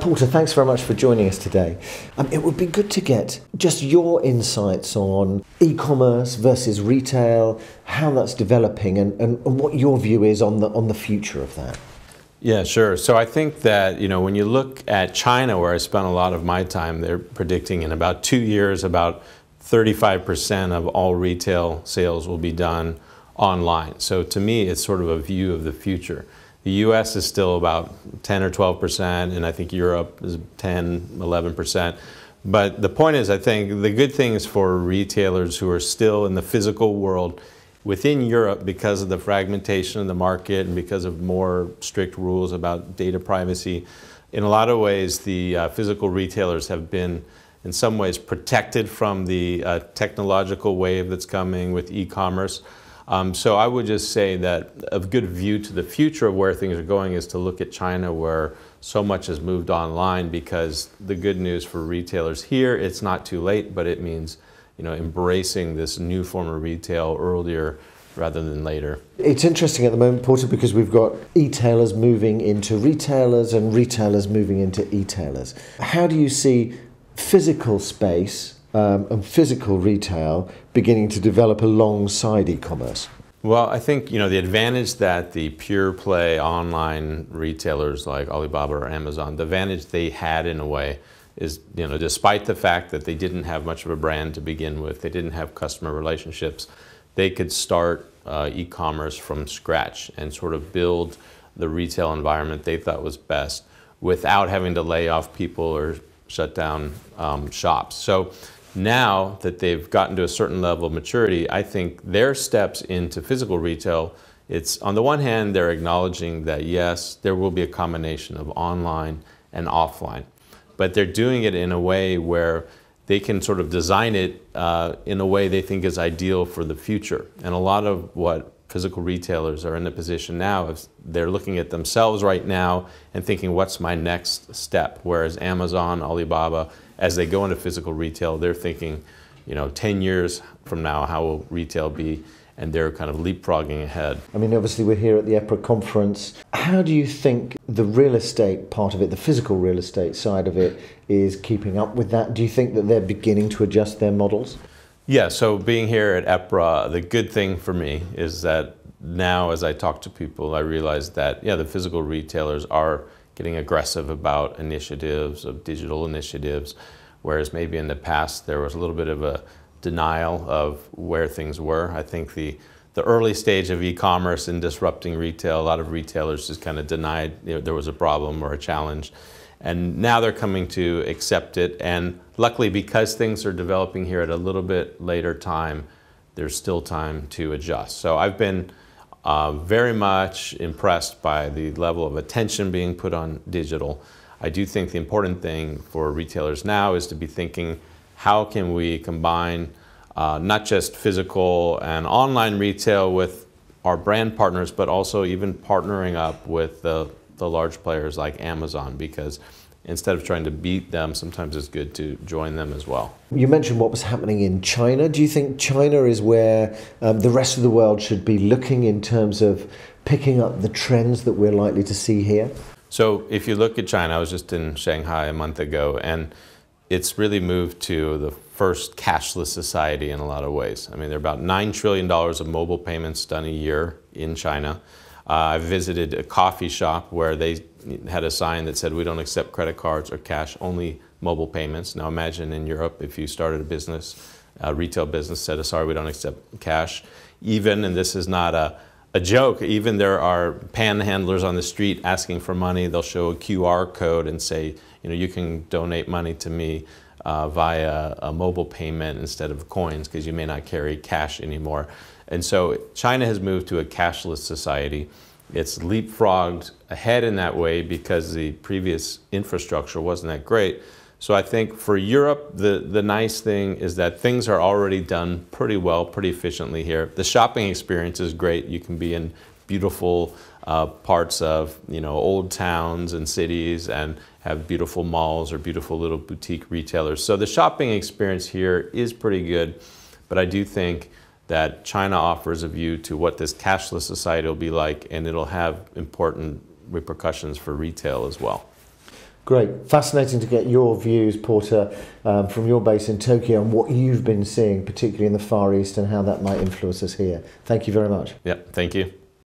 Porter, thanks very much for joining us today. It would be good to get just your insights on e-commerce versus retail, how that's developing, and what your view is on the future of that. Yeah, sure. So I think that, when you look at China, where I spent a lot of my time, they're predicting in about 2 years, about 35% of all retail sales will be done online. So to me, it's sort of a view of the future. The US is still about 10 or 12%, and I think Europe is 10, 11%. But the point is, I think the good thing is for retailers who are still in the physical world within Europe, because of the fragmentation of the market and because of more strict rules about data privacy, in a lot of ways, the physical retailers have been, in some ways, protected from the technological wave that's coming with e-commerce. So I would just say that a good view to the future of where things are going is to look at China, where so much has moved online, because the good news for retailers here, it's not too late, but it means embracing this new form of retail earlier rather than later. It's interesting at the moment, Porter, because we've got e-tailers moving into retailers and retailers moving into e-tailers. How do you see physical space and physical retail beginning to develop alongside e-commerce? Well, I think the advantage that the pure play online retailers like Alibaba or Amazon, the advantage they had in a way is, despite the fact that they didn't have much of a brand to begin with, they didn't have customer relationships, they could start e-commerce from scratch and sort of build the retail environment they thought was best without having to lay off people or shut down shops. So now that they've gotten to a certain level of maturity, I think their steps into physical retail, it's on the one hand, they're acknowledging that yes, there will be a combination of online and offline, but they're doing it in a way where they can sort of design it in a way they think is ideal for the future. And a lot of what physical retailers are in the position now is they're looking at themselves right now and thinking, what's my next step? Whereas Amazon, Alibaba, as they go into physical retail, they're thinking, 10 years from now, how will retail be? And they're kind of leapfrogging ahead. I mean, obviously we're here at the EPRA conference. How do you think the real estate part of it, the physical real estate side of it, is keeping up with that? Do you think that they're beginning to adjust their models? Yeah, so being here at EPRA, the good thing for me is that now as I talk to people, I realize that, the physical retailers are getting aggressive about initiatives, of digital initiatives, whereas maybe in the past there was a little bit of a denial of where things were. I think the early stage of e-commerce and disrupting retail, a lot of retailers just kind of denied there was a problem or a challenge. And now they're coming to accept it. And luckily, because things are developing here at a little bit later time, there's still time to adjust. So I've been very much impressed by the level of attention being put on digital. I do think the important thing for retailers now is to be thinking, how can we combine not just physical and online retail with our brand partners, but also even partnering up with the large players like Amazon, because instead of trying to beat them, sometimes it's good to join them as well. You mentioned what was happening in China. Do you think China is where the rest of the world should be looking in terms of picking up the trends that we're likely to see here? So if you look at China, I was just in Shanghai a month ago, and it's really moved to the first cashless society in a lot of ways. I mean, there are about $9 trillion of mobile payments done a year in China. I visited a coffee shop where they had a sign that said, we don't accept credit cards or cash, only mobile payments. Now imagine in Europe, if you started a business, a retail business, said, sorry, we don't accept cash. Even, and this is not a joke, even there are panhandlers on the street asking for money. They'll show a QR code and say, you can donate money to me via a mobile payment instead of coins, because you may not carry cash anymore. And so China has moved to a cashless society. It's leapfrogged ahead in that way because the previous infrastructure wasn't that great. So I think for Europe, the nice thing is that things are already done pretty well, pretty efficiently here. The shopping experience is great. You can be in beautiful parts of old towns and cities and have beautiful malls or beautiful little boutique retailers. So the shopping experience here is pretty good, but I do think that China offers a view to what this cashless society will be like, and it'll have important repercussions for retail as well. Great. Fascinating to get your views, Porter, from your base in Tokyo and what you've been seeing, particularly in the Far East, and how that might influence us here. Thank you very much. Yeah, thank you.